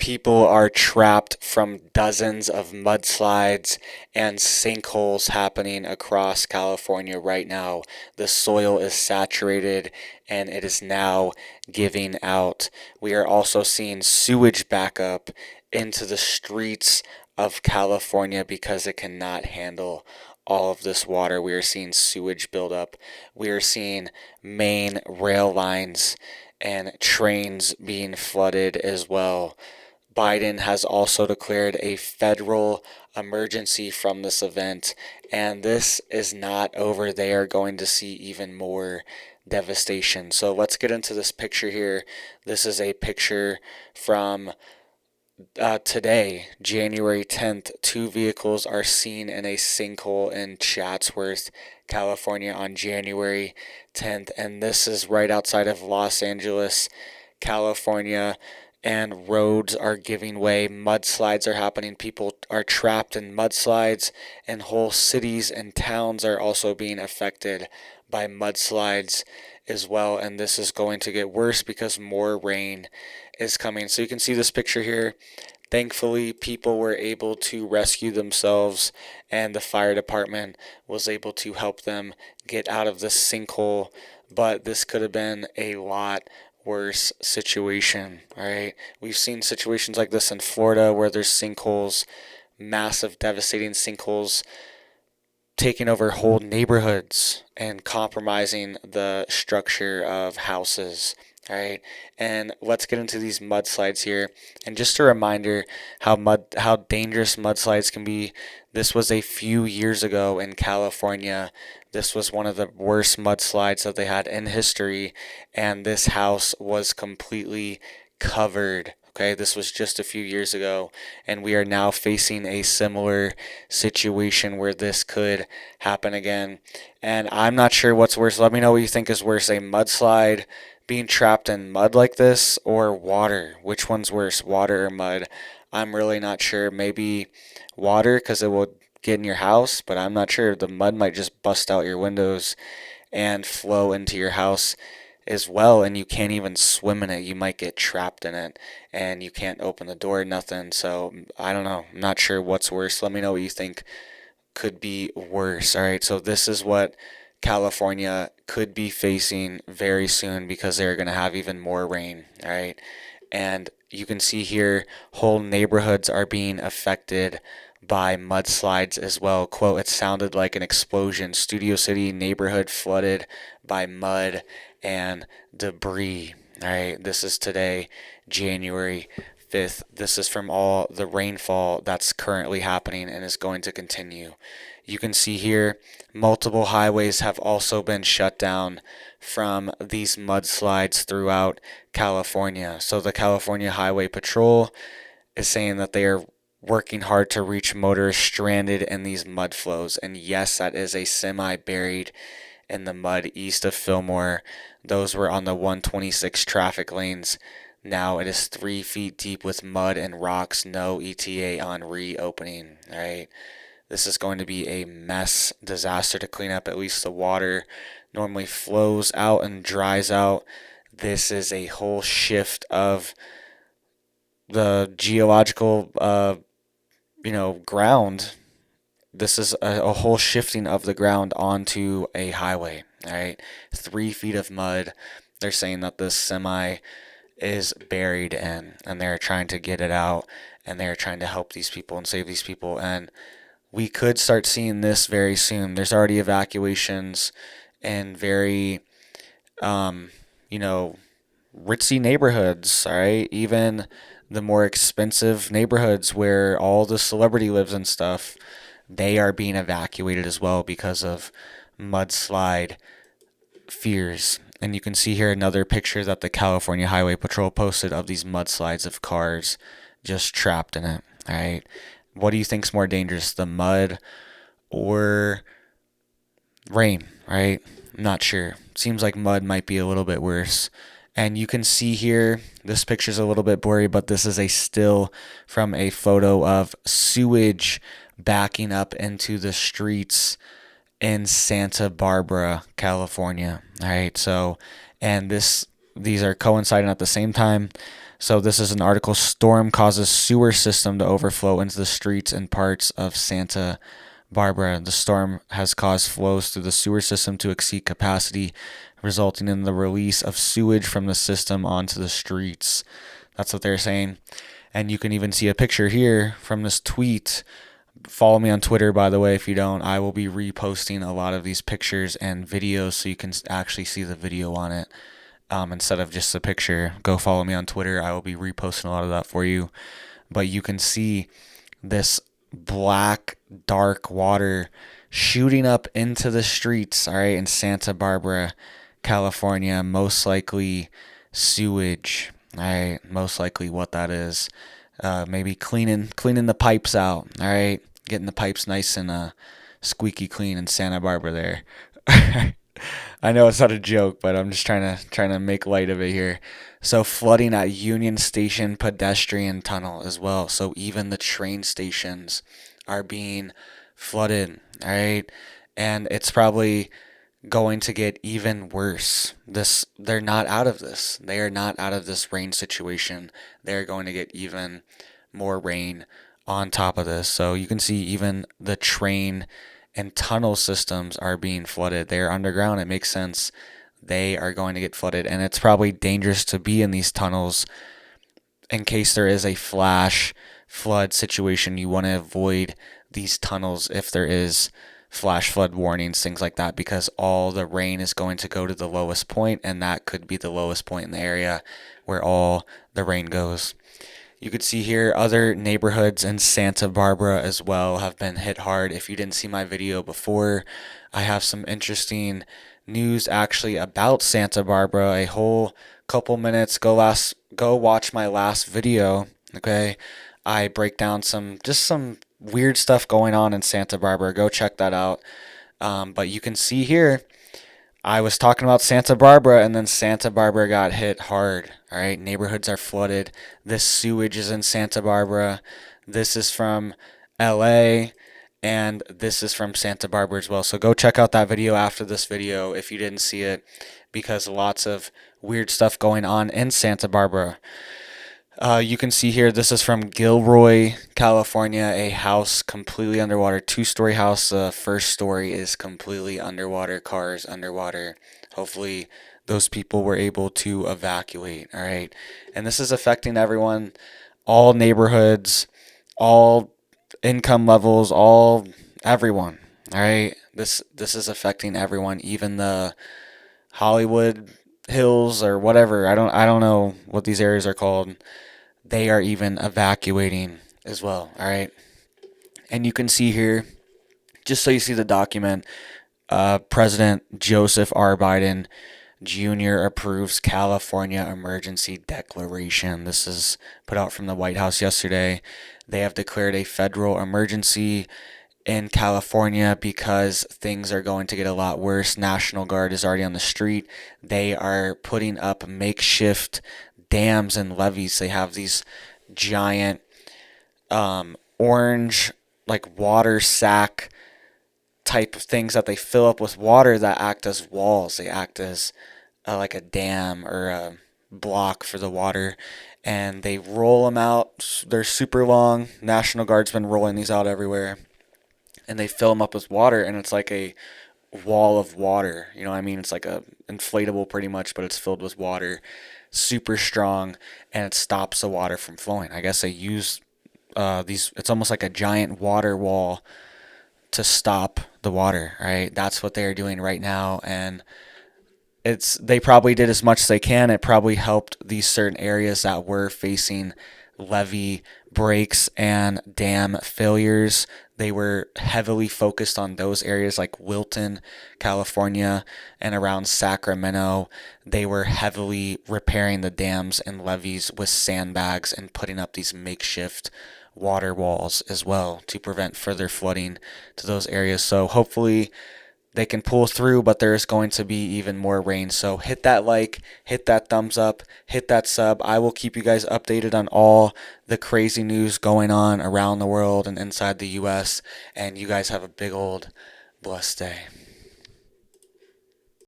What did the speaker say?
People are trapped from dozens of mudslides and sinkholes happening across California right now. The soil is saturated and it is now giving out. We are also seeing sewage backup into the streets of California because it cannot handle all of this water. We are seeing sewage buildup. We are seeing main rail lines and trains being flooded as well. Biden has also declared a federal emergency from this event, and this is not over. They are going to see even more devastation. So let's get into this picture here. This is a picture from today, January 10th. Two vehicles are seen in a sinkhole in Chatsworth, California on January 10th, and this is right outside of Los Angeles, California. And roads are giving way. Mudslides are happening. People are trapped in mudslides, and whole cities and towns are also being affected by mudslides as well. And this is going to get worse because more rain is coming. So you can see this picture here. Thankfully, people were able to rescue themselves, and the fire department was able to help them get out of this sinkhole. But this could have been a lot worse situation. All right, we've seen situations like this in Florida where there's sinkholes, massive devastating sinkholes taking over whole neighborhoods and compromising the structure of houses. All right, and let's get into these mudslides here. And just a reminder how dangerous mudslides can be. This was a few years ago in California. This was one of the worst mudslides that they had in history, and this house was completely covered. Okay, this was just a few years ago, and we are now facing a similar situation where this could happen again. And I'm not sure what's worse. Let me know what you think is worse, a mudslide, being trapped in mud like this, or water. Which one's worse, water or mud? I'm really not sure. Maybe water because it will get in your house, but I'm not sure. The mud might just bust out your windows and flow into your house as well, and you can't even swim in it. You might get trapped in it and you can't open the door, nothing. So I don't know. I'm not sure what's worse. Let me know what you think could be worse. All right, so this is what California could be facing very soon because they're going to have even more rain. All right, and you can see here whole neighborhoods are being affected by mudslides as well. Quote, it sounded like an explosion. Studio City neighborhood flooded by mud and debris. All right, this is today, January 5th. This is from all the rainfall that's currently happening and is going to continue. You can see here multiple highways have also been shut down from these mudslides throughout California. So the California Highway Patrol is saying that they are working hard to reach motorists stranded in these mud flows. And yes, that is a semi buried in the mud east of Fillmore. Those were on the 126 traffic lanes. Now it is 3 feet deep with mud and rocks. No ETA on reopening. All right. This is going to be a mess, disaster to clean up. At least the water normally flows out and dries out. This is a whole shift of the geological, ground. This is a whole shifting of the ground onto a highway. All right, 3 feet of mud. They're saying that this semi is buried in, and they're trying to get it out, and they're trying to help these people and save these people. And we could start seeing this very soon. There's already evacuations in very, ritzy neighborhoods. All right, even the more expensive neighborhoods where all the celebrity lives and stuff, they are being evacuated as well because of mudslide fears. And you can see here another picture that the California Highway Patrol posted of these mudslides of cars just trapped in it. All right. What do you think's more dangerous, the mud or rain, right? I'm not sure. Seems like mud might be a little bit worse. And you can see here, this picture's a little bit blurry, but this is a still from a photo of sewage backing up into the streets in Santa Barbara, California. All right, so, and these are coinciding at the same time. So this is an article: storm causes sewer system to overflow into the streets and parts of Santa Barbara. The storm has caused flows through the sewer system to exceed capacity, resulting in the release of sewage from the system onto the streets. That's what they're saying. And you can even see a picture here from this tweet. Follow me on Twitter, by the way. If you don't, I will be reposting a lot of these pictures and videos so you can actually see the video on it, instead of just the picture. Go follow me on Twitter. I will be reposting a lot of that for you. But you can see this black, dark water shooting up into the streets, all right, in Santa Barbara, California. Most likely sewage, all right, most likely what that is. Maybe cleaning the pipes out, all right, getting the pipes nice and squeaky clean in Santa Barbara there. I know it's not a joke, but I'm just trying to make light of it here. So flooding at Union Station pedestrian tunnel as well. So even the train stations are being flooded, all right? And it's probably going to get even worse. They're not out of this. They are not out of this rain situation. They're going to get even more rain on top of this. So you can see even the train and tunnel systems are being flooded. They're underground. It makes sense. They are going to get flooded, and it's probably dangerous to be in these tunnels in case there is a flash flood situation. You want to avoid these tunnels if there is flash flood warnings, things like that, because all the rain is going to go to the lowest point, and that could be the lowest point in the area where all the rain goes. You could see here other neighborhoods in Santa Barbara as well have been hit hard. If you didn't see my video before, I have some interesting news actually about Santa Barbara. A whole couple minutes. Go watch my last video. Okay, I break down some weird stuff going on in Santa Barbara. Go check that out. But you can see here, I was talking about Santa Barbara, and then Santa Barbara got hit hard. All right, neighborhoods are flooded. This sewage is in Santa Barbara. This is from LA, and this is from Santa Barbara as well. So go check out that video after this video if you didn't see it, because lots of weird stuff going on in Santa Barbara. You can see here, this is from Gilroy, California, a house completely underwater, two-story house. The first story is completely underwater, cars underwater. Hopefully those people were able to evacuate, all right? And this is affecting everyone, all neighborhoods, all income levels, everyone, all right? This is affecting everyone, even the Hollywood Hills or whatever. I don't know what these areas are called. They are even evacuating as well, all right? And you can see here, just so you see the document, President Joseph R. Biden Jr. approves California emergency declaration. This is put out from the White House yesterday. They have declared a federal emergency in California because things are going to get a lot worse. National Guard is already on the street. They are putting up makeshift dams and levees. They have these giant orange like water sack type of things that they fill up with water that act as walls. They act as like a dam or a block for the water, and they roll them out. They're super long. National Guard's been rolling these out everywhere, and they fill them up with water, and it's like a wall of water. You know what I mean? It's like a inflatable pretty much, but it's filled with water, super strong, and it stops the water from flowing. I guess they use these. It's almost like a giant water wall to stop the water. Right? That's what they are doing right now, and they probably did as much as they can. It probably helped these certain areas that were facing levee breaks and dam failures. They were heavily focused on those areas like Wilton, California, and around Sacramento. They were heavily repairing the dams and levees with sandbags and putting up these makeshift water walls as well to prevent further flooding to those areas. So hopefully they can pull through, but there's going to be even more rain. So hit that like, hit that thumbs up, hit that sub. I will keep you guys updated on all the crazy news going on around the world and inside the US. And you guys have a big old blessed day.